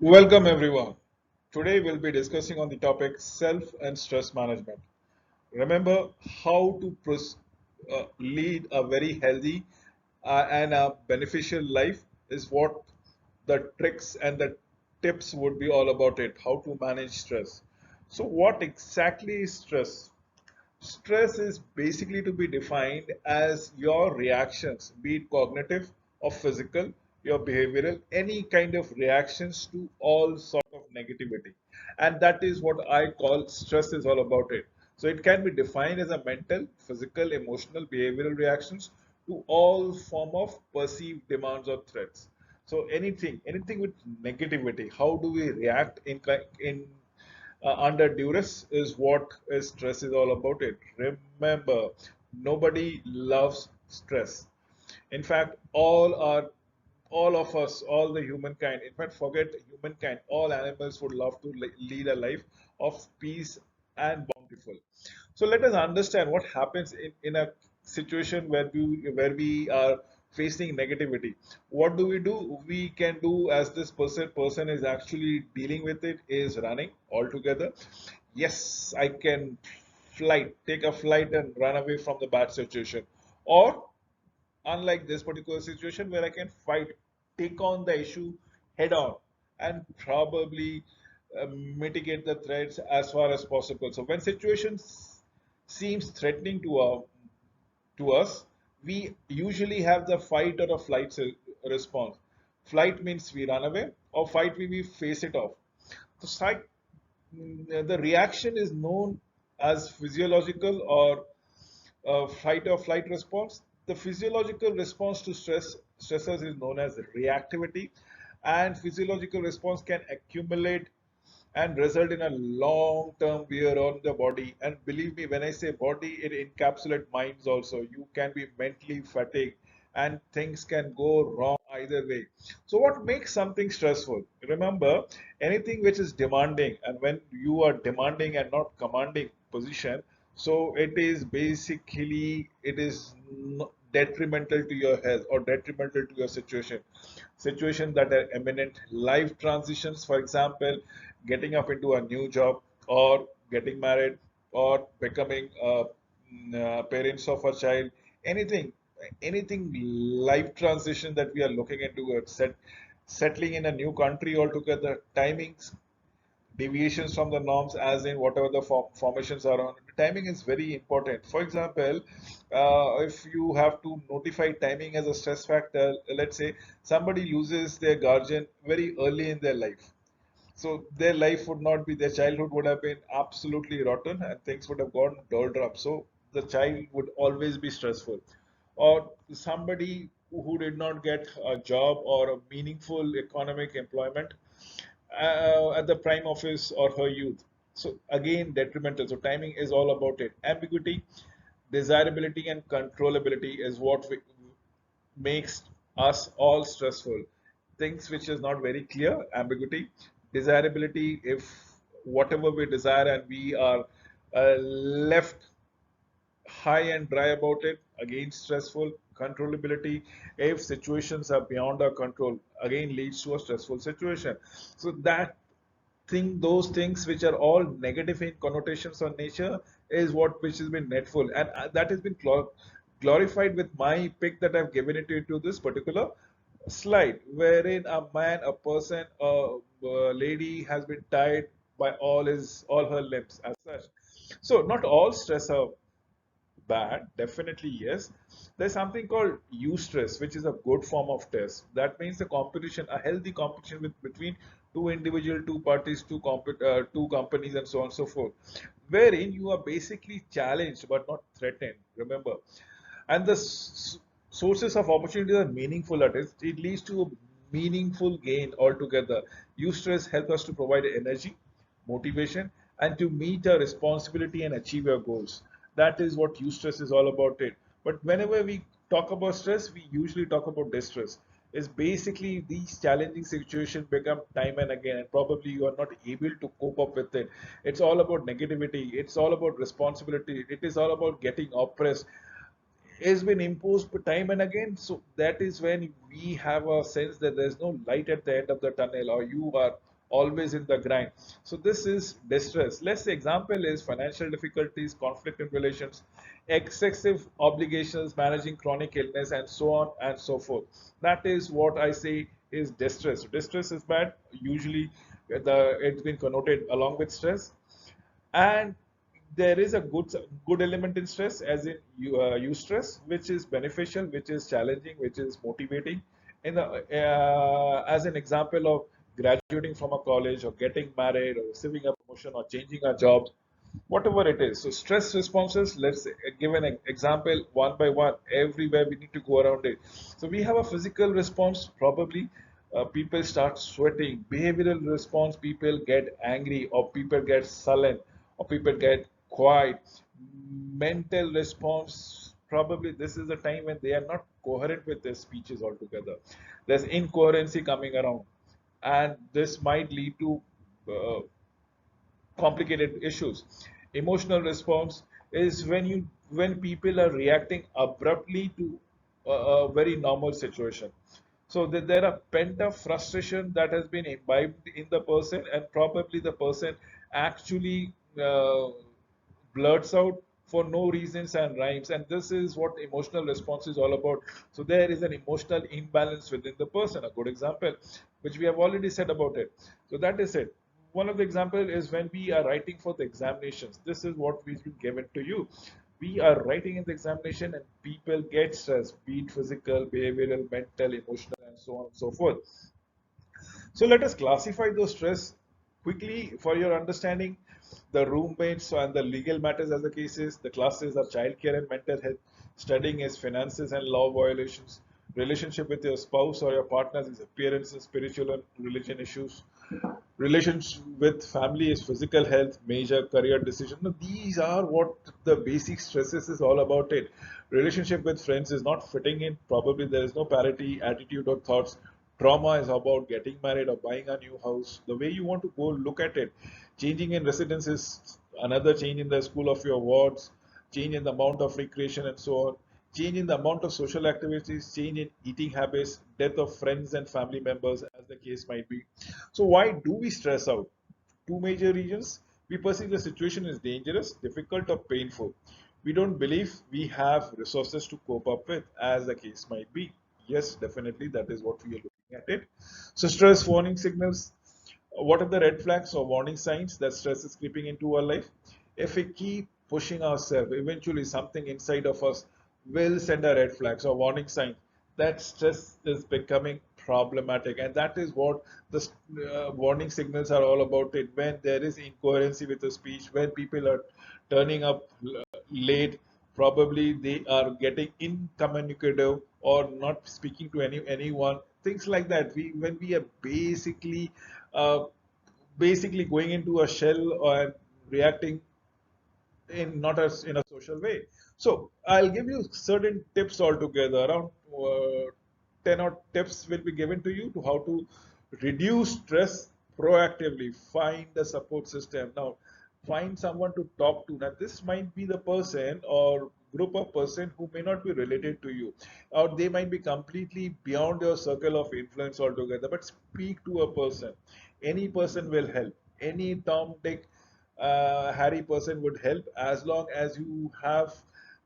Welcome everyone. Today we'll be discussing on the topic self and stress management. Remember how to lead a very healthy and a beneficial life is what the tricks and the tips would be all about it. How to manage stress. So what exactly is stress? Stress is basically to be defined as your reactions, be it cognitive or physical, your behavioral, any kind of reactions to all sort of negativity. And that is what I call stress is all about it. So it can be defined as a mental, physical, emotional, behavioral reactions to all form of perceived demands or threats. So anything with negativity, how do we react in under duress is what is stress is all about it. Remember, nobody loves stress. In fact, all of us, all the humankind, in fact, forget humankind, all animals would love to lead a life of peace and bountiful. So let us understand what happens in a situation where we are facing negativity. What do we do? We can do as this person is actually dealing with it is running altogether. Yes, I can take a flight and run away from the bad situation. Or unlike this particular situation where I can fight, take on the issue head on, and probably mitigate the threats as far as possible. So when situations seems threatening to us, we usually have the fight or a response. Flight means we run away, or fight means we face it off. The the reaction is known as physiological or fight or flight response. The physiological response to stressors is known as reactivity, and physiological response can accumulate and result in a long-term wear on the body. And believe me, when I say body, it encapsulates minds also. You can be mentally fatigued, and things can go wrong either way. So, what makes something stressful? Remember, anything which is demanding, and when you are demanding and not commanding position, so it is detrimental to your health or detrimental to your situations that are imminent life transitions, for example, getting up into a new job or getting married or becoming parents of a child, anything, anything life transition that we are looking into, settling in a new country altogether, timings, deviations from the norms, as in whatever the formations are on. Timing is very important. For example, if you have to notify timing as a stress factor, let's say somebody loses their guardian very early in their life. So their life would not be, their childhood would have been absolutely rotten and things would have gone doldrum. So the child would always be stressful. Or somebody who did not get a job or a meaningful economic employment at the prime of his or her youth. So again, detrimental. So timing is all about it. Ambiguity, desirability, and controllability is what makes us all stressful. Things which is not very clear, ambiguity, desirability, if whatever we desire and we are left high and dry about it, again stressful. Controllability, if situations are beyond our control, again leads to a stressful situation. So those things which are all negative in connotations on nature is what which has been netful, and that has been glorified with my pick that I've given it to this particular slide, wherein a man, a person, a lady has been tied by all her limbs as such. So not all stress are bad, definitely yes. There's something called Eustress, which is a good form of test. That means a competition, a healthy competition between two individual, two parties, two companies, and so on and so forth, wherein you are basically challenged but not threatened. Remember, and the sources of opportunity are meaningful at it. It leads to a meaningful gain altogether. Eustress help us to provide energy, motivation, and to meet our responsibility and achieve our goals. That is what Eustress is all about it. But whenever we talk about stress, we usually talk about distress. Is basically these challenging situations become time and again, and probably you are not able to cope up with it. It's all about negativity. It's all about responsibility. It is all about getting oppressed has been imposed time and again. So that is when we have a sense that there's no light at the end of the tunnel, or you are always in the grind. So this is distress. Let's say example is financial difficulties, conflict in relations, excessive obligations, managing chronic illness, and so on and so forth. That is what I say is distress. Distress is bad. Usually, it's been connoted along with stress, and there is a good element in stress, as in eustress, which is beneficial, which is challenging, which is motivating. As an example of graduating from a college, or getting married, or receiving a promotion, or changing our jobs, whatever it is. So stress responses, let's give an example one by one. Everywhere we need to go around it. So we have a physical response, probably people start sweating. Behavioral response, people get angry, or people get sullen, or people get quiet. Mental response, probably this is the time when they are not coherent with their speeches altogether. There's incoherency coming around, and this might lead to uh, complicated issues. Emotional response is when people are reacting abruptly to a very normal situation. So that there are pent up frustration that has been imbibed in the person, and probably the person actually blurts out for no reasons and rhymes. And this is what emotional response is all about. So there is an emotional imbalance within the person. A good example, which we have already said about it. So that is it. One of the example is when we are writing for the examinations. This is what we've been given to you. We are writing in the examination, and people get stressed, be it physical, behavioral, mental, emotional, and so on and so forth. So let us classify those stress quickly for your understanding. The roommates and the legal matters as the cases. The classes are childcare and mental health. Studying is finances and law violations. Relationship with your spouse or your partners is appearance, spiritual and religion issues. Relations with family is physical health, major career decision. Now, these are what the basic stresses is all about it. Relationship with friends is not fitting in. Probably there is no parity, attitude or thoughts. Trauma is about getting married or buying a new house. The way you want to go look at it. Changing in residence is another change in the school of your wards, change in the amount of recreation and so on, change in the amount of social activities, change in eating habits, death of friends and family members, as the case might be. So why do we stress out? Two major reasons. We perceive the situation is dangerous, difficult, or painful. We don't believe we have resources to cope up with, as the case might be. Yes, definitely, that is what we are looking at it. So stress warning signals. What are the red flags or warning signs that stress is creeping into our life? If we keep pushing ourselves, eventually something inside of us will send a red flags or warning sign that stress is becoming problematic. And that is what the warning signals are all about it. When there is incoherency with the speech, when people are turning up late, probably they are getting incommunicative or not speaking to anyone, things like that. When we are uh, basically going into a shell or reacting in not as in a social way. So I'll give you certain tips altogether. Around 10 or tips will be given to you to how to reduce stress proactively. Find a support system. Now, find someone to talk to. Now, this might be the person or group of person who may not be related to you, or they might be completely beyond your circle of influence altogether. But speak to a person. Any person will help. Any Tom, Dick, Harry person would help, as long as you have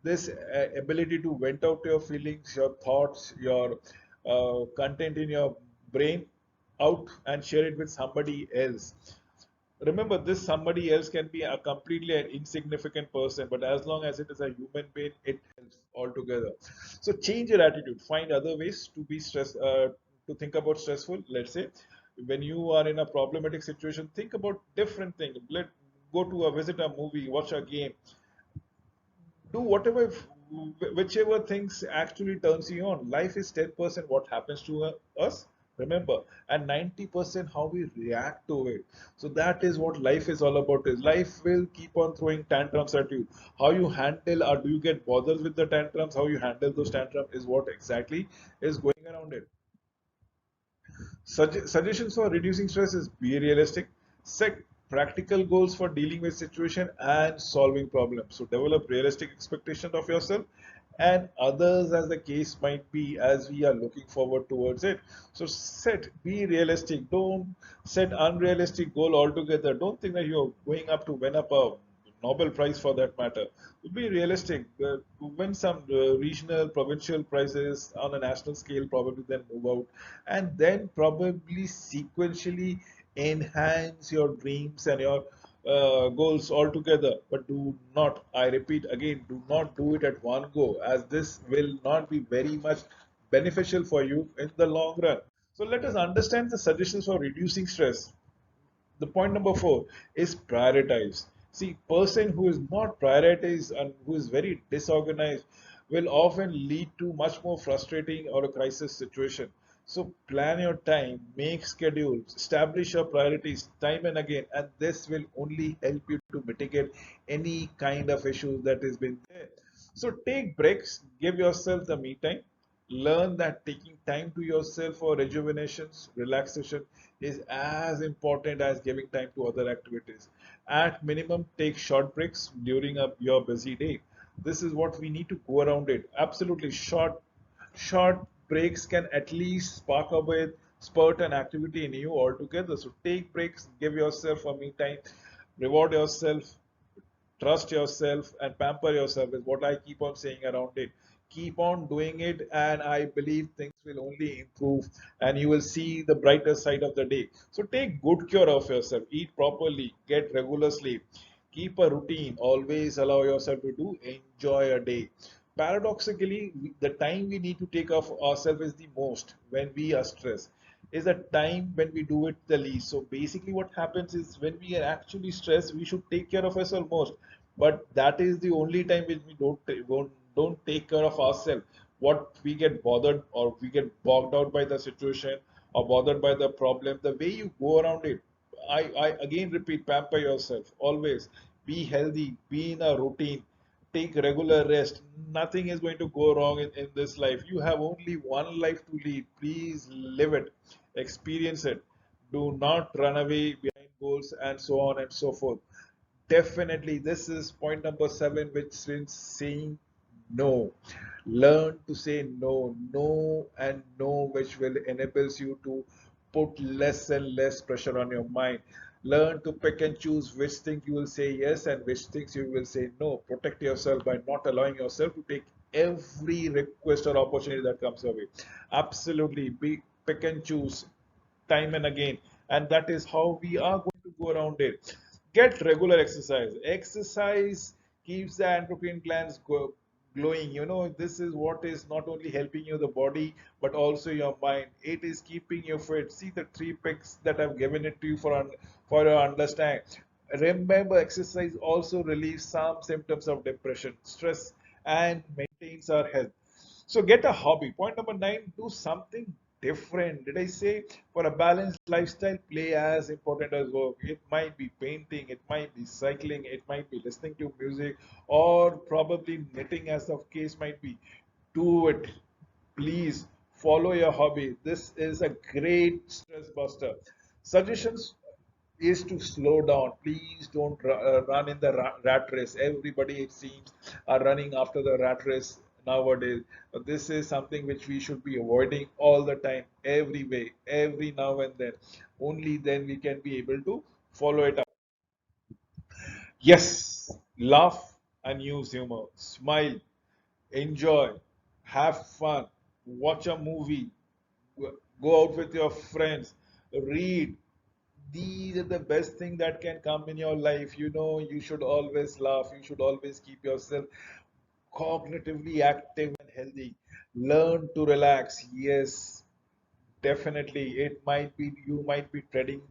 this ability to vent out your feelings, your thoughts, your content in your brain out and share it with somebody else. Remember, this somebody else can be a completely an insignificant person, but as long as it is a human being, it helps altogether. So change your attitude. Find other ways to be to think about stressful. Let's say when you are in a problematic situation, think about different things. Let go to a visit a movie, watch a game, do whatever, whichever things actually turns you on. Life is 10% what happens to us, remember, and 90% how we react to it. So that is what life is all about. Is life will keep on throwing tantrums at you. How you handle, or do you get bothered with the tantrums, how you handle those tantrums is what exactly is going around it. Suggestions for reducing stress is be realistic, set practical goals for dealing with situation and solving problems. So develop realistic expectations of yourself and others as the case might be as we are looking forward towards it. So be realistic. Don't set unrealistic goal altogether. Don't think that you're going up to win up a Nobel Prize for that matter. Be realistic. Win some regional, provincial prizes on a national scale, probably then move out, and then probably sequentially enhance your dreams and your goals altogether. But do not, I repeat again, do not do it at one go, as this will not be very much beneficial for you in the long run. So let us understand the suggestions for reducing stress. The point number four is prioritize. See, person who is not prioritized and who is very disorganized will often lead to much more frustrating or a crisis situation. So plan your time, make schedules, establish your priorities time and again, and this will only help you to mitigate any kind of issue that has been there. So take breaks, give yourself the me time. Learn that taking time to yourself for rejuvenations, relaxation is as important as giving time to other activities. At minimum, take short breaks during your busy day. This is what we need to go around it. Absolutely short breaks can at least spark a bit, spurt an activity in you altogether. So take breaks, give yourself a me time, reward yourself, trust yourself and pamper yourself is what I keep on saying around it. Keep on doing it, and I believe things will only improve and you will see the brighter side of the day. So take good care of yourself, eat properly, get regular sleep, keep a routine, always allow yourself to do, enjoy a day. Paradoxically, the time we need to take off ourselves is the most when we are stressed, is a time when we do it the least. So basically, what happens is when we are actually stressed, we should take care of ourselves most. But that is the only time when we don't take care of ourselves. What we get bothered or we get bogged out by the situation or bothered by the problem, the way you go around it. I again repeat, pamper yourself. Always be healthy, be in a routine, take regular rest. Nothing is going to go wrong in this life. You have only one life to lead. Please live it, experience it. Do not run away behind goals and so on and so forth. Definitely, this is point number seven, which is saying no. Learn to say no, no, and no, which will enables you to put less and less pressure on your mind. Learn to pick and choose which things you will say yes and which things you will say no. Protect yourself by not allowing yourself to take every request or opportunity that comes your way. Absolutely, be pick and choose time and again, and that is how we are going to go around it. Get regular exercise. Exercise keeps the endocrine glands glowing. This is what is not only helping you the body but also your mind. It is keeping you fit. See the three picks that I've given it to you for your understanding. Remember, exercise also relieves some symptoms of depression, stress, and maintains our health. So get a hobby. Point number nine, do something different. Did I say for a balanced lifestyle, play as important as work? It might be painting, it might be cycling, it might be listening to music, or probably knitting, as the case might be. Do it. Please follow your hobby. This is a great stress buster. Suggestions is to slow down. Please don't run in the rat race. Everybody, it seems, are running after the rat race nowadays. This is something which we should be avoiding all the time, every way, every now and then. Only then we can be able to follow it up. Yes, laugh and use humor. Smile, enjoy, have fun, watch a movie, go out with your friends, read. These are the best thing that can come in your life. You should always laugh. You should always keep yourself cognitively active and healthy. Learn to relax. Yes, definitely. It might be you might be treading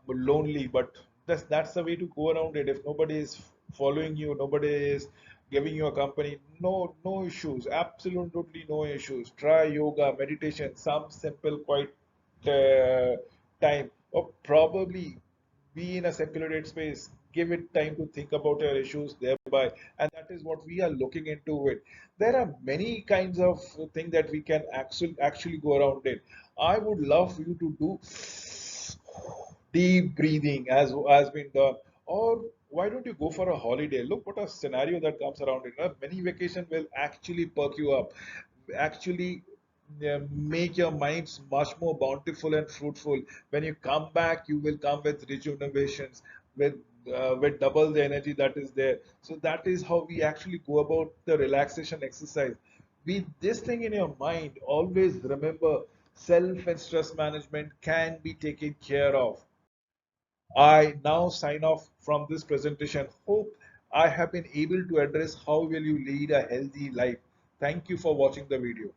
lonely, but that's the way to go around it. If nobody is following you, nobody is giving you a company, no issues. Absolutely no issues. Try yoga, meditation, some simple, quiet uh, time, or probably be in a secluded space. Give it time to think about your issues thereby, and that is what we are looking into it. There are many kinds of things that we can actually go around it. I would love you to do deep breathing as has been done, or Why don't you go for a holiday? Look what a scenario that comes around it. Many vacation will actually perk you up, actually make your minds much more bountiful and fruitful. When you come back, you will come with rejuvenations, with double the energy that is there. So that is how we actually go about the relaxation exercise. With this thing in your mind, always remember self and stress management can be taken care of. I now sign off from this presentation. Hope I have been able to address how will you lead a healthy life. Thank you for watching the video.